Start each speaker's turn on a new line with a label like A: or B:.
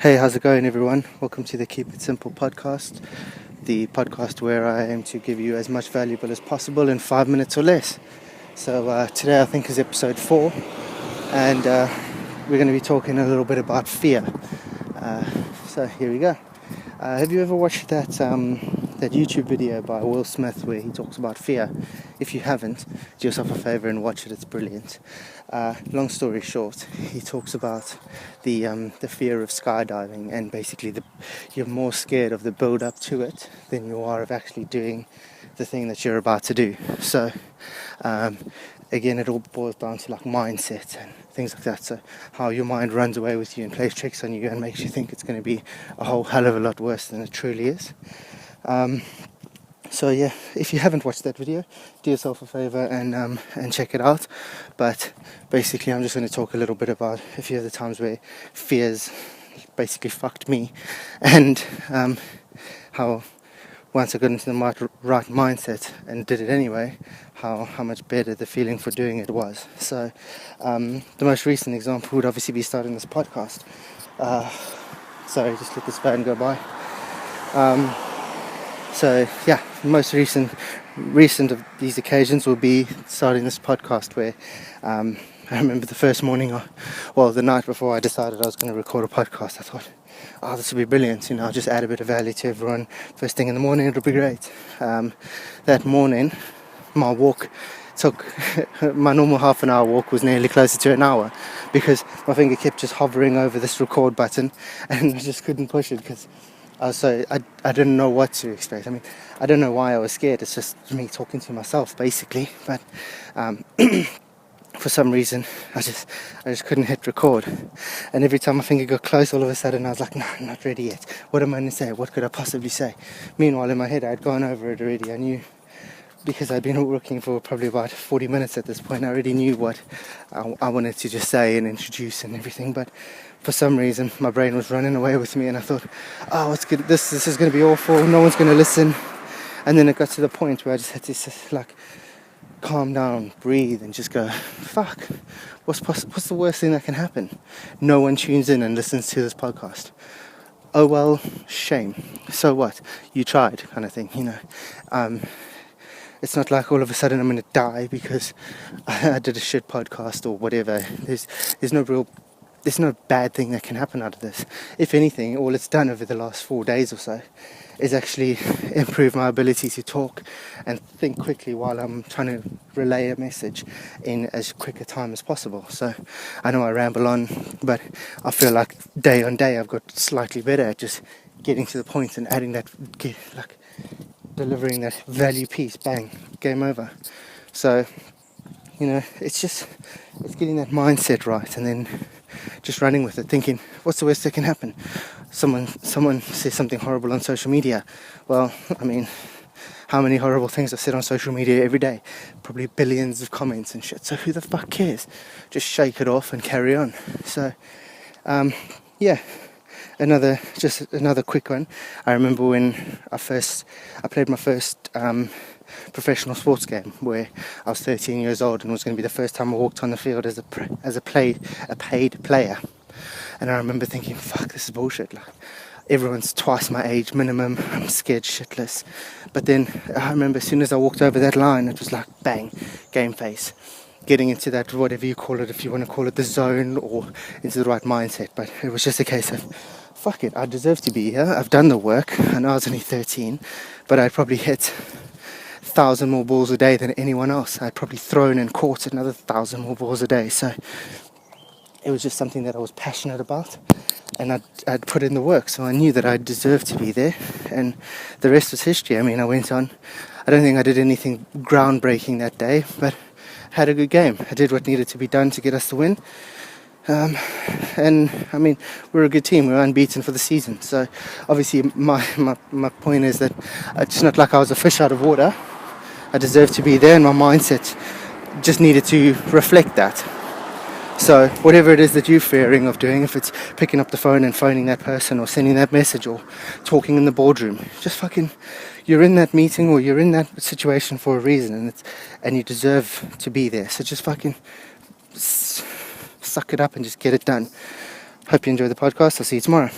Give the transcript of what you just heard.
A: Hey, how's it going, everyone? Welcome to the Keep It Simple podcast, the podcast where I aim to give you as much valuable as possible in 5 minutes or less. So today I think is episode 4, and we're going to be talking a little bit about fear. So here we go. Have you ever watched that YouTube video by Will Smith where he talks about fear? If you haven't, do yourself a favor and watch it. It's brilliant. Long story short, he talks about the fear of skydiving, and basically you're more scared of the build up to it than you are of actually doing the thing that you're about to do. So again, it all boils down to like mindset and things like that. So how your mind runs away with you and plays tricks on you and makes you think it's going to be a whole hell of a lot worse than it truly is. So yeah, if you haven't watched that video, do yourself a favor and check it out. But basically, I'm just going to talk a little bit about a few of the times where fears basically fucked me, and how once I got into the right mindset and did it anyway, how much better the feeling for doing it was. So the most recent example would obviously be starting this podcast. Sorry, just let this van go by. So yeah, most recent of these occasions will be starting this podcast, where I remember the first morning, the night before I decided I was going to record a podcast, I thought, this will be brilliant, I'll just add a bit of value to everyone first thing in the morning, it'll be great. That morning, my walk took, my normal half an hour walk was nearly closer to an hour, because my finger kept just hovering over this record button, and I just couldn't push it, because I didn't know what to expect. I mean, I don't know why I was scared. It's just me talking to myself, basically. But for some reason, I just couldn't hit record. And every time my finger got close, all of a sudden I was like, no, I'm not ready yet. What am I going to say? What could I possibly say? Meanwhile, in my head, I'd gone over it already. I knew, because I'd been working for probably about 40 minutes at this point, I already knew what I wanted to just say and introduce and everything. But for some reason, my brain was running away with me, and I thought, it's good. This is going to be awful. No one's going to listen. And then it got to the point where I just had to calm down, breathe, and just go, fuck. What's the worst thing that can happen? No one tunes in and listens to this podcast. Oh well, shame. So what? You tried, kind of thing. It's not like all of a sudden I'm going to die because I did a shit podcast or whatever. There's no bad thing that can happen out of this. If anything, all it's done over the last 4 days or so is actually improve my ability to talk and think quickly while I'm trying to relay a message in as quick a time as possible. So I know I ramble on, but I feel like day on day I've got slightly better at just getting to the point and adding that, delivering that value piece, bang, game over. So, it's getting that mindset right, and then just running with it, thinking, what's the worst that can happen? Someone says something horrible on social media. Well, I mean, how many horrible things are said on social media every day? Probably billions of comments and shit. So who the fuck cares? Just shake it off and carry on. So, another quick one. I remember when I played my first professional sports game, where I was 13 years old, and it was going to be the first time I walked on the field as a paid player. And I remember thinking, fuck, this is bullshit. Like, everyone's twice my age minimum. I'm scared shitless. But then I remember as soon as I walked over that line, it was like, bang, game face. Getting into that, whatever you call it, if you want to call it the zone or into the right mindset. But it was just a case of, fuck it, I deserve to be here. I've done the work. I know I was only 13, but I'd probably hit 1,000 more balls a day than anyone else. I'd probably thrown and caught another 1,000 more balls a day. So it was just something that I was passionate about, and I'd put in the work, so I knew that I deserved to be there, and the rest was history. I mean, I went on. I don't think I did anything groundbreaking that day, but had a good game. I did what needed to be done to get us the win. And I mean, we're a good team. We're unbeaten for the season. So obviously my point is that it's not like I was a fish out of water. I deserved to be there, and my mindset just needed to reflect that. So whatever it is that you're fearing of doing, if it's picking up the phone and phoning that person or sending that message or talking in the boardroom, just you're in that meeting or you're in that situation for a reason, and you deserve to be there. So just suck it up and just get it done. Hope you enjoy the podcast. I'll see you tomorrow.